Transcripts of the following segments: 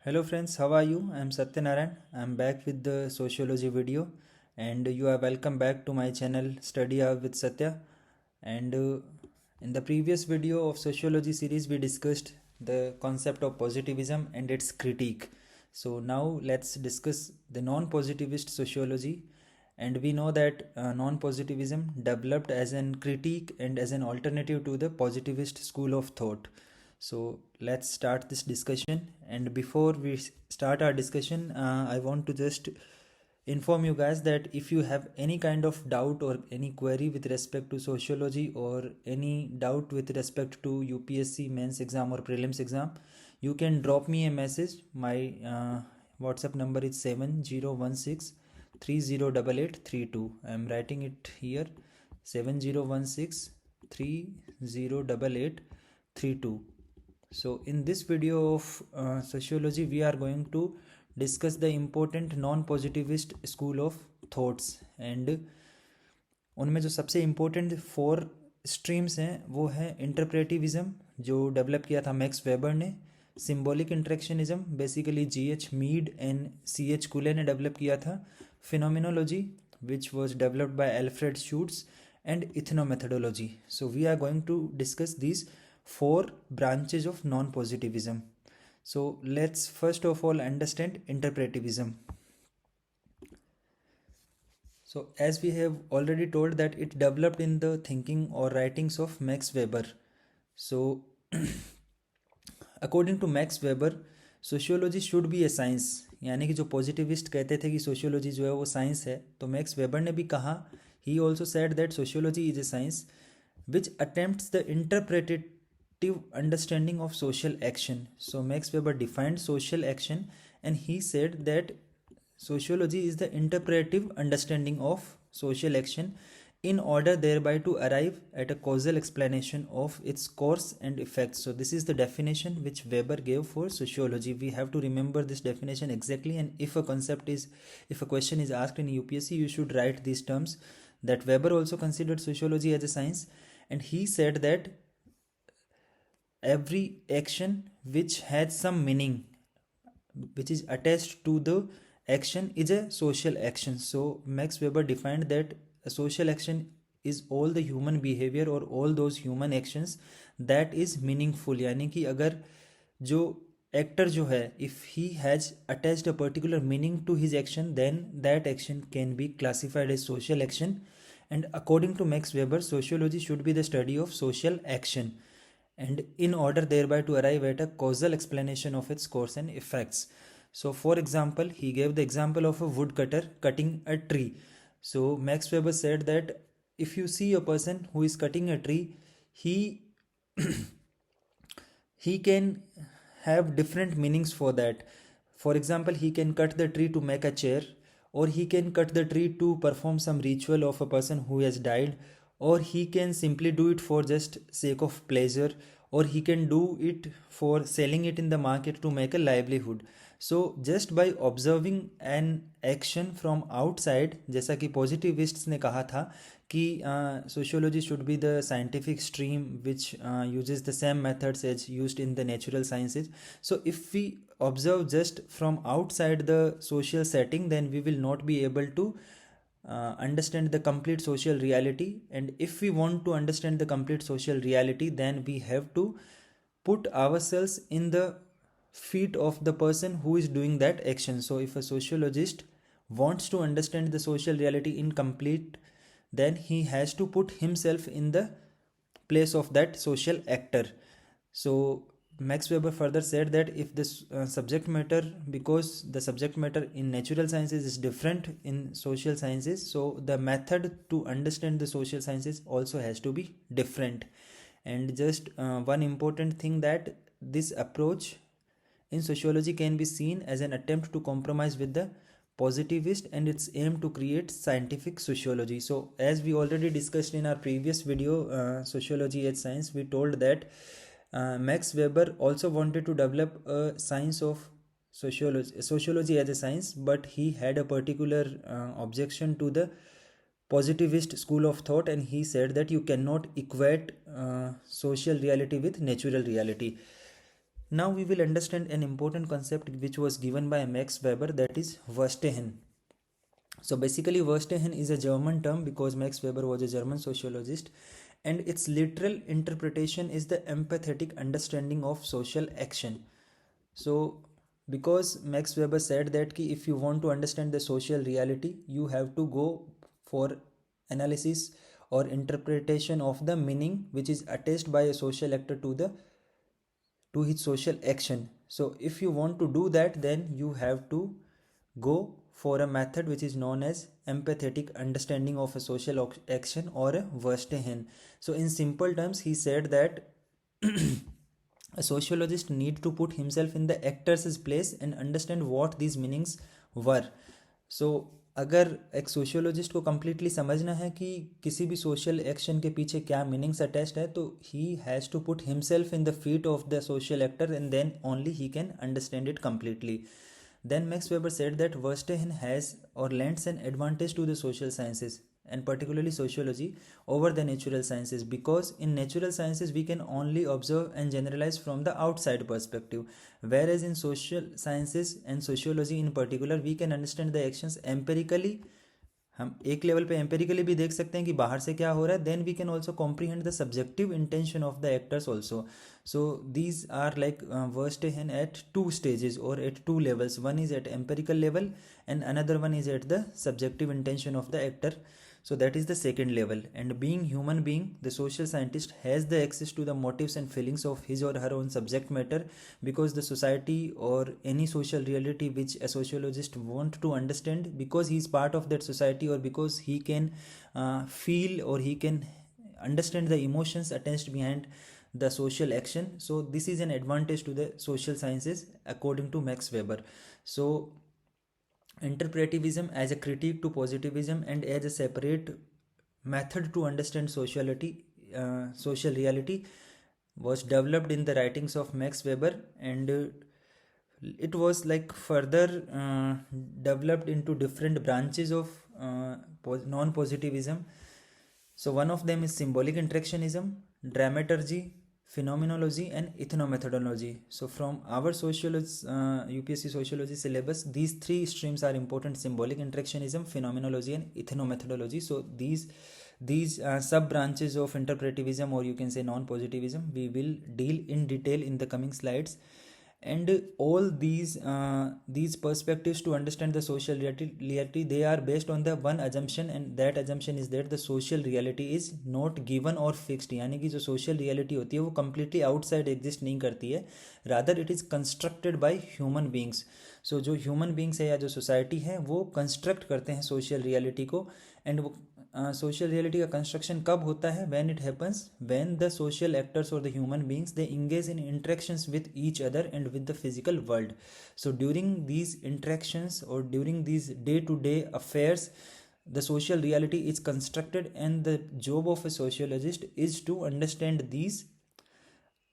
Hello friends, how are you? I am Satyanarayan. I am back with the sociology video and you are welcome back to my channel Study Hour with Satya. And in the previous video of sociology series we discussed the concept of positivism and its critique. So now let's discuss the non-positivist sociology, and we know that non-positivism developed as an critique and as an alternative to the positivist school of thought. So let's start this discussion. And before we start our discussion, I want to just inform you guys that if you have any kind of doubt or any query with respect to sociology or any doubt with respect to UPSC mains exam or prelims exam, you can drop me a message. My WhatsApp number is 7016 308832. I am writing it here, 7016 308832. So in this video of sociology, we are going to discuss the important non-positivist school of thoughts, and उनमें जो सबसे important 4 streams हैं वो है इंटरप्रेटिविज्म, जो develop किया था Max Weber ने, symbolic interactionism basically GH Mead and CH Cooley ने डेवलप किया था, phenomenology which was developed by Alfred Schutz, and ethnomethodology. So we are going to discuss these 4 branches of non-positivism. So let's first of all understand interpretivism. So as we have already told that it developed in the thinking or writings of Max Weber. So according to Max Weber, sociology should be A science, यानी कि जो positivist कहते थे कि sociology जो है वो science है, तो मैक्स वेबर ने भी कहा, he also said that sociology is a science which attempts the interpretative understanding of social action. So Max Weber defined social action and he said that sociology is the interpretive understanding of social action in order thereby to arrive at a causal explanation of its cause and effects. So this is the definition which Weber gave for sociology. We have to remember this definition exactly, and if a question is asked in UPSC, you should write these terms, that Weber also considered sociology as a science, and he said that every action which has some meaning which is attached to the action is a social action. So Max Weber defined that a social action is all the human behavior or all those human actions that is meaningful. यानी कि अगर जो actor जो है, if he has attached a particular meaning to his action, then that action can be classified as social action. And according to Max Weber, sociology should be the study of social action, and in order thereby to arrive at a causal explanation of its cause and effects. So for example, he gave the example of a woodcutter cutting a tree. So Max Weber said that if you see a person who is cutting a tree, he he can have different meanings for that. For example, he can cut the tree to make a chair, or he can cut the tree to perform some ritual of a person who has died, or he can simply do it for just sake of pleasure, or he can do it for selling it in the market to make a livelihood. So just by observing an action from outside, जैसा कि positivists ने कहा था कि sociology should be the scientific stream which uses the same methods as used in the natural sciences. So if we observe just from outside the social setting, then we will not be able to understand the complete social reality. And if we want to understand the complete social reality, then we have to put ourselves in the feet of the person who is doing that action. So if a sociologist wants to understand the social reality in complete, then he has to put himself in the place of that social actor. So Max Weber further said that if this subject matter, because the subject matter in natural sciences is different in social sciences, so the method to understand the social sciences also has to be different. And just one important thing, that this approach in sociology can be seen as an attempt to compromise with the positivist and its aim to create scientific sociology. So as we already discussed in our previous video, sociology as science, we told that Max Weber also wanted to develop a science of sociology as a science, but he had a particular objection to the positivist school of thought, and he said that you cannot equate social reality with natural reality. Now we will understand an important concept which was given by Max Weber, that is Verstehen. So basically Verstehen is a German term because Max Weber was a German sociologist, and its literal interpretation is the empathetic understanding of social action. So because Max Weber said that ki if you want to understand the social reality, you have to go for analysis or interpretation of the meaning which is attached by a social actor to his social action. So if you want to do that, then you have to go for a method which is known as empathetic understanding of a social action, or a Verstehen. So in simple terms, he said that a sociologist need to put himself in the actor's place and understand what these meanings were. So अगर एक sociologist को completely समझना है कि किसी भी social action के पीछे क्या मीनिंग्स अटैच्ड है, तो he has to put himself in the feet of the social actor and then only he can understand it completely. Then Max Weber said that Verstehen has or lends an advantage to the social sciences, and particularly sociology, over the natural sciences, because in natural sciences we can only observe and generalize from the outside perspective, whereas in social sciences and sociology in particular we can understand the actions empirically. हम एक level पे empirically भी देख सकते हैं कि बाहर से क्या हो रहा है. Then we can also comprehend the subjective intention of the actors also. So these are like Verstehen at two stages और at two levels. One is at empirical level and another one is at the subjective intention of the actor. So that is the second level. And being human being, the social scientist has the access to the motives and feelings of his or her own subject matter, because the society or any social reality which a sociologist want to understand, because he is part of that society, or because he can feel or he can understand the emotions attached behind the social action. So this is an advantage to the social sciences according to Max Weber. So interpretivism as a critique to positivism and as a separate method to understand social reality was developed in the writings of Max Weber, and it was like further developed into different branches of non-positivism. So one of them is symbolic interactionism, dramaturgy, phenomenology and ethnomethodology. So from our sociology, UPSC sociology syllabus, these three streams are important: symbolic interactionism, phenomenology and ethnomethodology. So these sub branches of interpretivism, or you can say non-positivism, we will deal in detail in the coming slides. And all these perspectives to understand the social reality, they are based on the one assumption, and that assumption is that the social reality is not given or fixed. यानी कि जो social reality होती है वो completely outside exist नहीं करती है, rather it is constructed by human beings. So जो human beings है या जो society है वो construct करते हैं social reality को. And वो सोशल रियलिटी का कंस्ट्रक्शन कब होता है? When it happens when the social actors और the human beings they engage in interactions with each other and with the physical world. So during these interactions और during these day to day affairs, the social reality is constructed, and the job of a sociologist is to understand these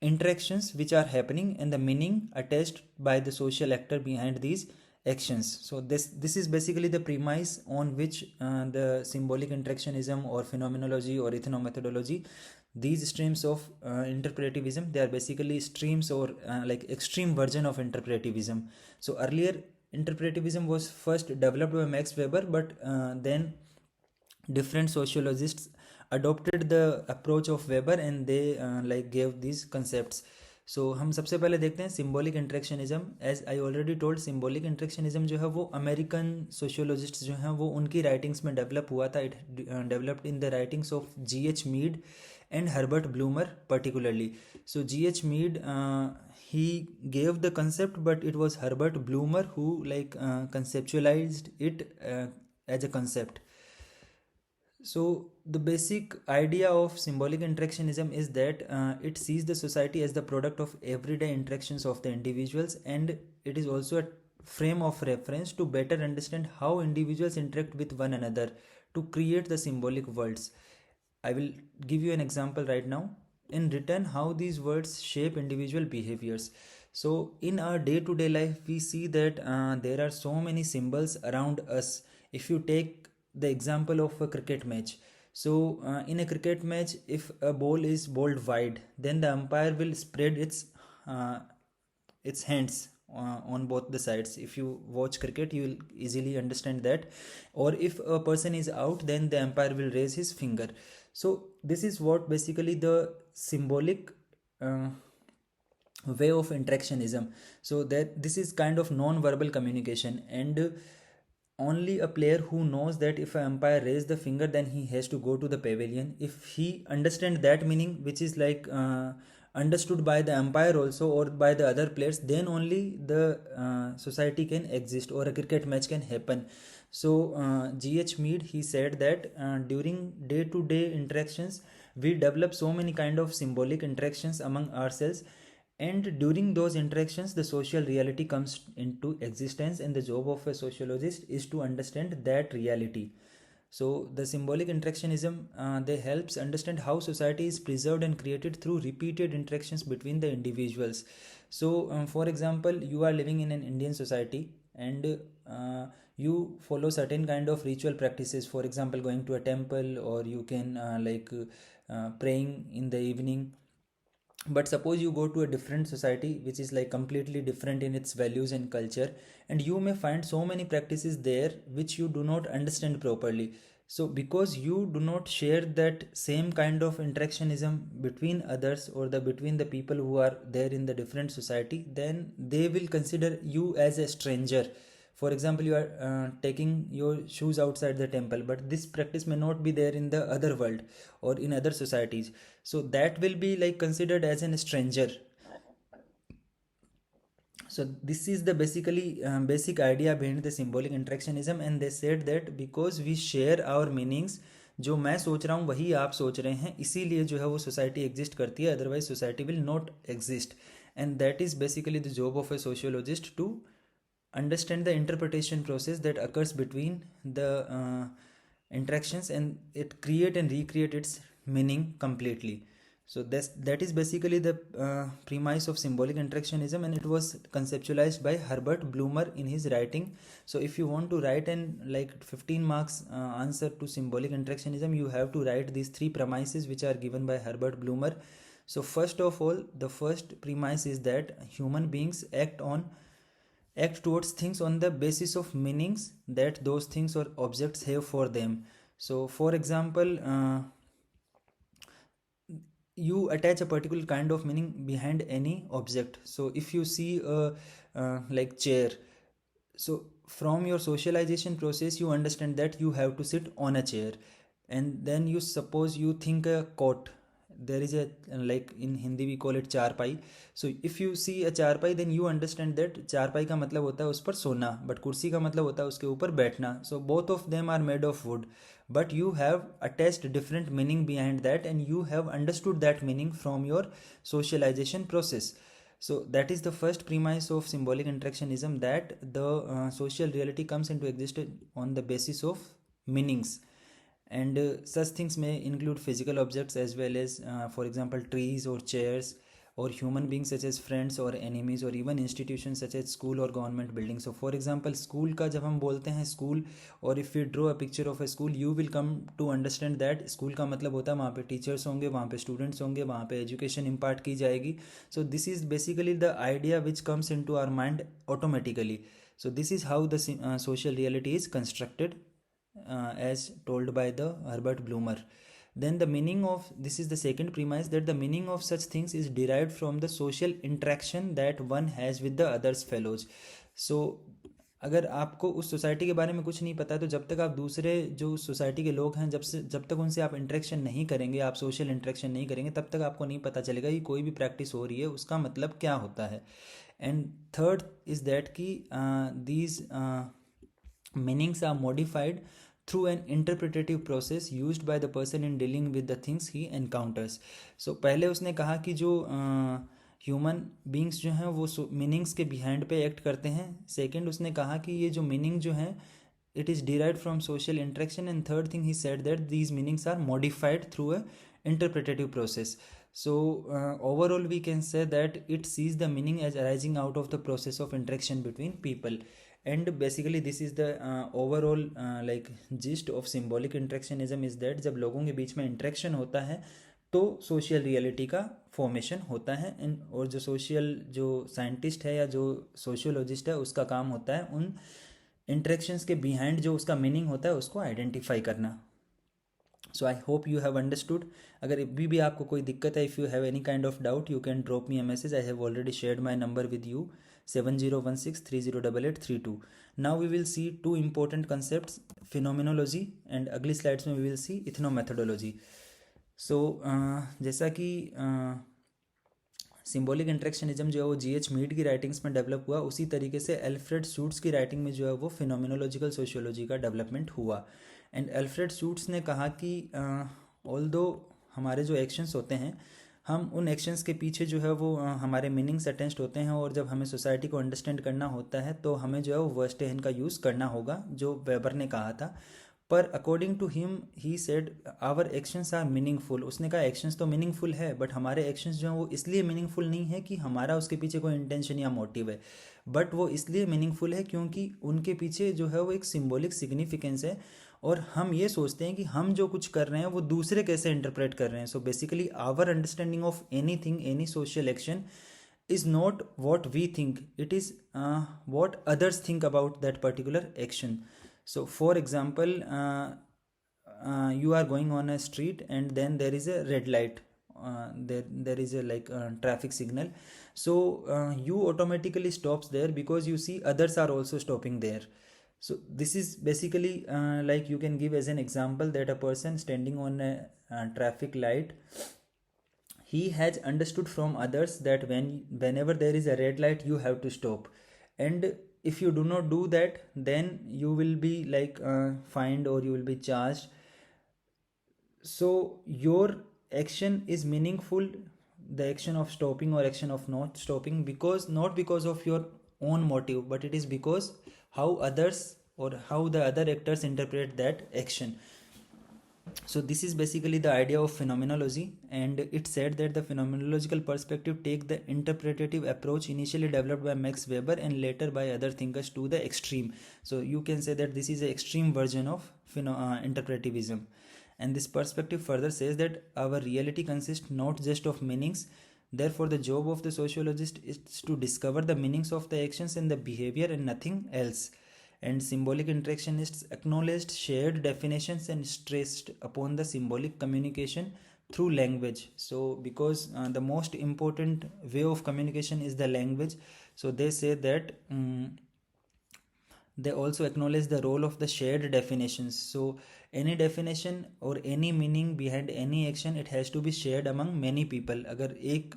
interactions which are happening and the meaning attached by the social actor behind these actions. So this is basically the premise on which the symbolic interactionism or phenomenology or ethnomethodology, these streams of interpretivism, they are basically streams or like extreme version of interpretivism. So earlier interpretivism was first developed by Max Weber, but then different sociologists adopted the approach of Weber and they like gave these concepts. So हम सबसे पहले देखते हैं symbolic interactionism. As I already told, symbolic interactionism जो है वो American sociologist जो हैं वो उनकी राइटिंग्स में डेवलप हुआ था. It developed in the writings of G.H. Mead and Herbert Blumer particularly. So G.H. Mead he gave the concept, but it was Herbert Blumer who like conceptualized it as a concept. So the basic idea of symbolic interactionism is that it sees the society as the product of everyday interactions of the individuals, and it is also a frame of reference to better understand how individuals interact with one another to create the symbolic worlds. I will give you an example right now. In return, how these words shape individual behaviors. So in our day-to-day life, we see that there are so many symbols around us. If you take the example of a cricket match, so in a cricket match, if a ball is bowled wide, then the umpire will spread its its hands on both the sides. If you watch cricket, you will easily understand that. Or if a person is out, then the umpire will raise his finger. So this is what basically the symbolic way of interactionism. So that this is kind of non-verbal communication, and only a player who knows that if an umpire raise the finger, then he has to go to the pavilion. If he understand that meaning, which is like understood by the umpire also or by the other players, then only the society can exist or a cricket match can happen. So GH Mead, he said that during day-to-day interactions we develop so many kind of symbolic interactions among ourselves, and during those interactions the social reality comes into existence, and the job of a sociologist is to understand that reality. So the symbolic interactionism, they helps understand how society is preserved and created through repeated interactions between the individuals. So for example, you are living in an Indian society, and you follow certain kind of ritual practices, for example going to a temple, or you can praying in the evening. But suppose you go to a different society which is like completely different in its values and culture, and you may find so many practices there which you do not understand properly. So because you do not share that same kind of interactionism between others, or the between the people who are there in the different society, then they will consider you as a stranger. For example, you are taking your shoes outside the temple, but this practice may not be there in the other world or in other societies, so that will be like considered as an stranger. So this is the basically basic idea behind the symbolic interactionism, and they said that because we share our meanings, जो मैं सोच रहा हूँ वही आप सोच रहे हैं, इसीलिए जो है वो सोसाइटी एग्जिस्ट करती है, otherwise society will not exist. And that is basically the job of a sociologist to understand the interpretation process that occurs between the interactions, and it create and recreate its meaning completely. So that is basically the premise of symbolic interactionism, and it was conceptualized by Herbert Blumer in his writing. So if you want to write an like 15 marks answer to symbolic interactionism, you have to write these three premises which are given by Herbert Blumer. So first of all, the first premise is that human beings act towards things on the basis of meanings that those things or objects have for them. So for example, you attach a particular kind of meaning behind any object. So if you see a like chair, so from your socialization process you understand that you have to sit on a chair, and then you suppose you think a cot, there is a like in Hindi we call it चारपाई. So if you see a चारपाई, then you understand that चारपाई का मतलब होता है उस पर सोना, but कुर्सी का मतलब होता है उसके ऊपर बैठना. So both of them are made of wood, but you have attached different meaning behind that, and you have understood that meaning from your socialization process. So that is the first premise of symbolic interactionism, that the social reality comes into existence on the basis of meanings. And such things may include physical objects as well as for example trees or chairs, or human beings such as friends or enemies, or even institutions such as school or government buildings. So for example, school का जब हम बोलते हैं school, और if we draw a picture of a school, you will come to understand that school का मतलब होता है वहाँ पे teachers होंगे, वहाँ पे students होंगे, वहाँ पे education impart की जाएगी. So this is basically the idea which comes into our mind automatically. So this is how the social reality is constructed as told by the Herbert Blumer. Then the meaning of this is the second premise, that the meaning of such things is derived from the social interaction that one has with the others fellows. So अगर आपको उस society के बारे में कुछ नहीं पता, तो जब तक आप दूसरे जो सोसाइटी के लोग हैं जब तक उनसे आप इंटरेक्शन नहीं करेंगे, आप सोशल इंटरेक्शन नहीं करेंगे, तब तक आपको नहीं पता चलेगा कि कोई भी प्रैक्टिस हो रही है उसका मतलब क्या होता है. एंड थर्ड इज दैट कि these meanings are modified through an interpretative process used by the person in dealing with the things he encounters. So पहले उसने कहा कि जो ह्यूमन बींग्स जो हैं वो मीनिंग्स के बिहाइंड पे एक्ट करते हैं. सेकंड उसने कहा कि ये जो मीनिंग जो है it is derived from social interaction, and third thing he said that these meanings are modified through a interpretative process. So overall we can say that it sees the meaning as arising out of the process of interaction between people. And basically this is the overall like gist of symbolic interactionism is that जब लोगों के बीच में interaction होता है तो social reality का formation होता है। और जो साइंटिस्ट है या जो सोशियोलॉजिस्ट है उसका काम होता है उन इंटरेक्शंस के बिहाइंड जो उसका मीनिंग होता है उसको आइडेंटिफाई करना। So I hope you have understood. अगर भी आपको कोई दिक्कत है, if you have any kind of doubt you can drop me a message. I have already shared my number with you 7016308832। Now we will see two important concepts, phenomenology and अगली slides में we will see ethnomethodology. So जैसा कि symbolic interactionism जो है वो GH Mead की writings में develop हुआ, उसी तरीके से एल्फ्रेड शूट्स की राइटिंग में जो है वो फिनोमिनोलॉजिकल सोशियोलॉजी का डेवलपमेंट हुआ। एंड एल्फ्रेड शूट्स ने कहा कि ऑल्दो हमारे जो एक्शंस होते हैं, हम उन एक्शंस के पीछे जो है वो हमारे मीनिंग्स अटेंस्ड होते हैं, और जब हमें सोसाइटी को अंडरस्टैंड करना होता है तो हमें जो है वो वर्स्टेहन का यूज़ करना होगा, जो वेबर ने कहा था। पर according to him he said our actions are meaningful. उसने कहा एक्शंस तो मीनिंगफुल है, बट हमारे एक्शंस जो हैं वो इसलिए मीनिंगफुल नहीं है कि हमारा उसके पीछे कोई इंटेंशन या मोटिव है, बट वो इसलिए मीनिंगफुल है क्योंकि उनके पीछे जो है वो एक सिंबॉलिक सिग्निफिकेंस है, और हम ये सोचते हैं कि हम जो कुछ कर रहे हैं वो दूसरे कैसे इंटरप्रेट कर रहे हैं। So basically our understanding of any thing, any social action is not what we think, it is what others think about that particular action. So for example, you are going on a street and then there is a red light, there is a like traffic signal. So you automatically stops there because you see others are also stopping there. So this is basically like you can give as an example that a person standing on a traffic light, he has understood from others that whenever there is a red light you have to stop, and if you do not do that then you will be like fined or you will be charged. So your action is meaningful, the action of stopping or action of not stopping, because not because of your own motive, but it is because how others or how the other actors interpret that action. So this is basically the idea of phenomenology, and it said that the phenomenological perspective take the interpretative approach initially developed by Max Weber and later by other thinkers to the extreme. So you can say that this is an extreme version of interpretivism. And this perspective further says that our reality consists not just of meanings. Therefore, the job of the sociologist is to discover the meanings of the actions and the behavior and nothing else. And symbolic interactionists acknowledged shared definitions and stressed upon the symbolic communication through language. So because the most important way of communication is the language, so they say that they also acknowledge the role of the shared definitions. So any definition or any meaning behind any action, it has to be shared among many people. अगर एक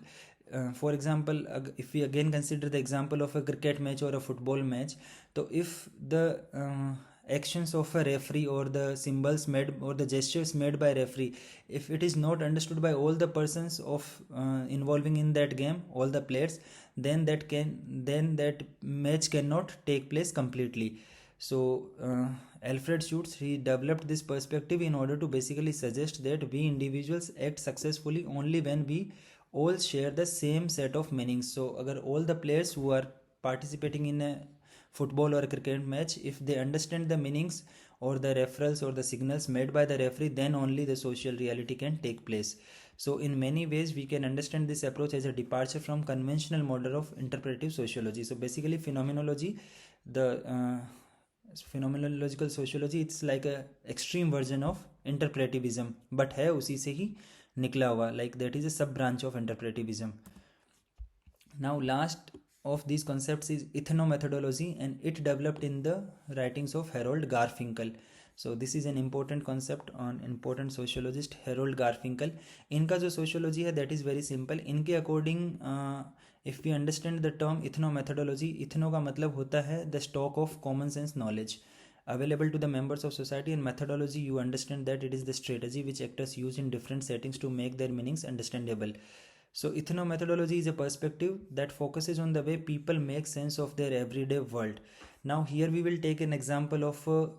for example, if we again consider the example of a cricket match or a football match, so if the actions of a referee or the symbols made or the gestures made by referee, if it is not understood by all the persons of involving in that game, all the players, then that match cannot take place completely. So Alfred Schutz, he developed this perspective in order to basically suggest that we individuals act successfully only when we all share the same set of meanings. So agar all the players who are participating in a football or a cricket match, if they understand the meanings or the referrals or the signals made by the referee, then only the social reality can take place. So in many ways we can understand this approach as a departure from conventional model of interpretive sociology. So basically phenomenology, the phenomenological sociology, it's like a extreme version of interpretivism, but है उसी से ही निकला हुआ, like that is a sub branch of interpretivism. Now last of these concepts is ethnomethodology, and it developed in the writings of Harold Garfinkel. So this is an important concept on important sociologist Harold Garfinkel. इनका जो sociology है that is very simple. इनके according if we understand the term ethnomethodology, ethno का मतलब होता है the stock of common sense knowledge available to the members of society, and methodology you understand that it is the strategy which actors use in different settings to make their meanings understandable. So ethnomethodology is a perspective that focuses on the way people make sense of their everyday world. Now here we will take an example of a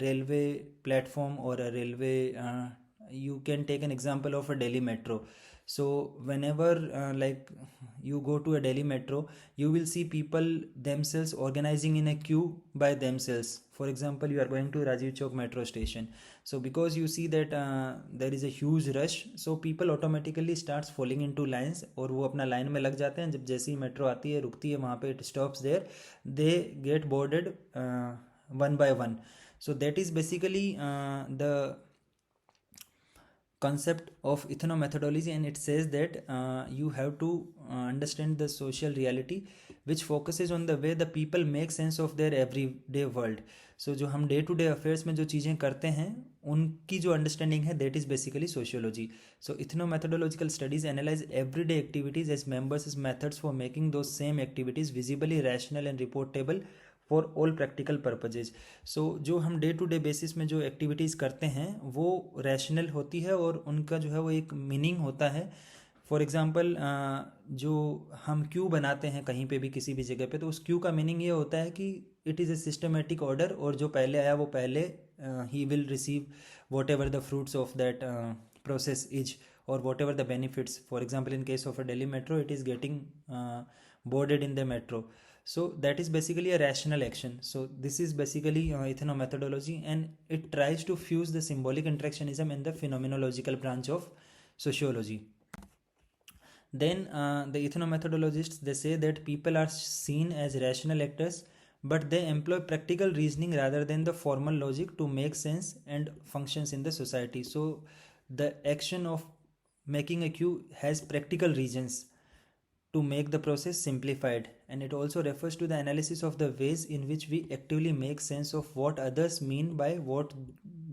railway platform or a railway, you can take an example of a Delhi metro. So whenever like you go to a Delhi metro, you will see people themselves organizing in a queue by themselves. For example, you are going to Rajiv Chowk metro station, so because you see that there is a huge rush, so people automatically starts falling into lines, और वो अपना line में लग जाते हैं. जब जैसी metro आती है, रुकती है वहाँ पे, it stops there, they get boarded one by one. So that is basically the concept of ethno methodology, and it says that you have to understand the social reality which focuses on the way the people make sense of their everyday world. So जो हम day to day affairs में जो चीज़ें करते हैं उनकी जो understanding है, that is basically sociology. So ethno methodological studies analyse everyday activities as members is methods for making those same activities visibly rational and reportable for all practical purposes. So जो हम डे टू डे बेसिस में जो activities करते हैं वो rational होती है और उनका जो है वो एक मीनिंग होता है. फॉर एग्ज़ाम्पल जो हम क्यू बनाते हैं कहीं पे भी किसी भी जगह पे, तो उस क्यू का मीनिंग ये होता है कि it is a systematic order, और जो पहले आया वो पहले ही will receive whatever the fruits of that process is, और whatever the benefits. For example in case of a Delhi metro, it is getting boarded in the metro. So that is basically a rational action. So this is basically ethno methodology, and it tries to fuse the symbolic interactionism and the phenomenological branch of sociology. Then the ethnomethodologists, they say that people are seen as rational actors, but they employ practical reasoning rather than the formal logic to make sense and functions in the society. So the action of making a queue has practical reasons to make the process simplified, and it also refers to the analysis of the ways in which we actively make sense of what others mean by what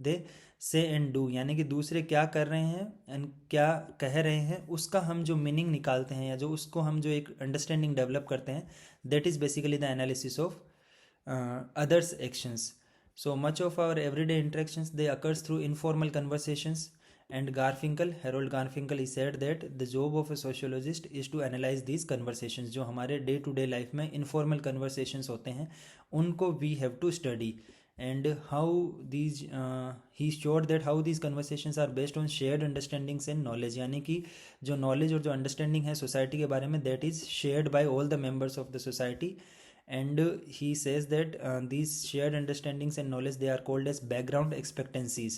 they say and do. यानी कि दूसरे क्या कर रहे हैं and क्या कह रहे हैं, उसका हम जो मीनिंग निकालते हैं या जो उसको हम जो एक अंडरस्टैंडिंग डेवलप करते हैं, that is basically the analysis of others actions. So much of our everyday interactions, they occurs through informal conversations, and Harold Garfinkel, he said that the job of a sociologist is to analyze these conversations. जो हमारे day to day life में informal conversations होते हैं उनको we have to study, and how these he showed that how these conversations are based on shared understandings and knowledge. यानी कि जो knowledge और जो understanding है society के बारे में, that is shared by all the members of the society. And he says that these shared understandings and knowledge, they are called as background expectancies,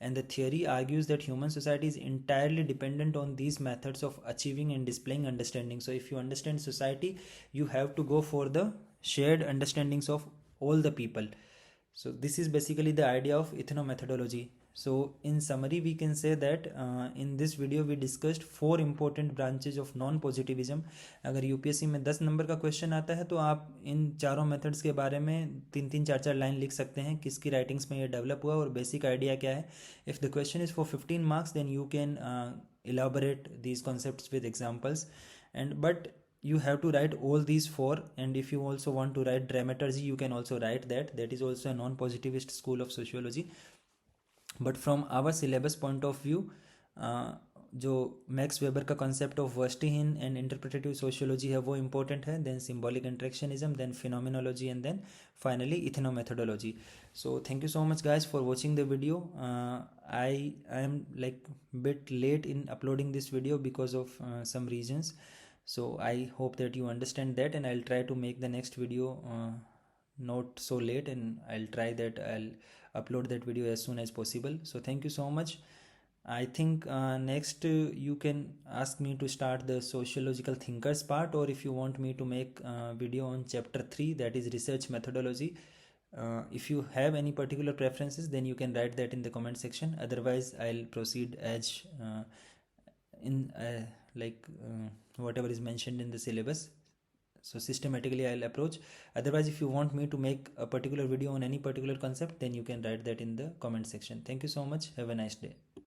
and the theory argues that human society is entirely dependent on these methods of achieving and displaying understanding. So if you understand society, you have to go for the shared understandings of all the people. So this is basically the idea of ethnomethodology. So in summary, we can say that in this video we discussed 4 important branches of non-positivism. अगर UPSC में 10 number का question आता है तो आप इन चारों methods के बारे में 3-3, 4-4 लाइन लिख सकते हैं किसकी राइटिंग्स में ये डेवलप हुआ और बेसिक आइडिया क्या है. If the question is for 15 marks, then you can elaborate these concepts with examples, and but you have to write all these 4. And if you also want to write dramaturgy, you can also write that. That is also a non-positivist school of sociology. But from our syllabus point of view, जो Max Weber का concept of verstehen and interpretive sociology है वो important है. Then symbolic interactionism, then phenomenology, and then finally ethnomethodology. So thank you so much guys for watching the video. I am like bit late in uploading this video because of some reasons. So I hope that you understand that, and I'll try to make the next video not so late, and I'll try that I'll upload that video as soon as possible. So thank you so much. I think next you can ask me to start the sociological thinkers part, or if you want me to make video on chapter 3, that is research methodology. If you have any particular preferences, then you can write that in the comment section. Otherwise I'll proceed as in whatever is mentioned in the syllabus. So systematically I'll approach. Otherwise, if you want me to make a particular video on any particular concept, then you can write that in the comment section. Thank you so much. Have a nice day.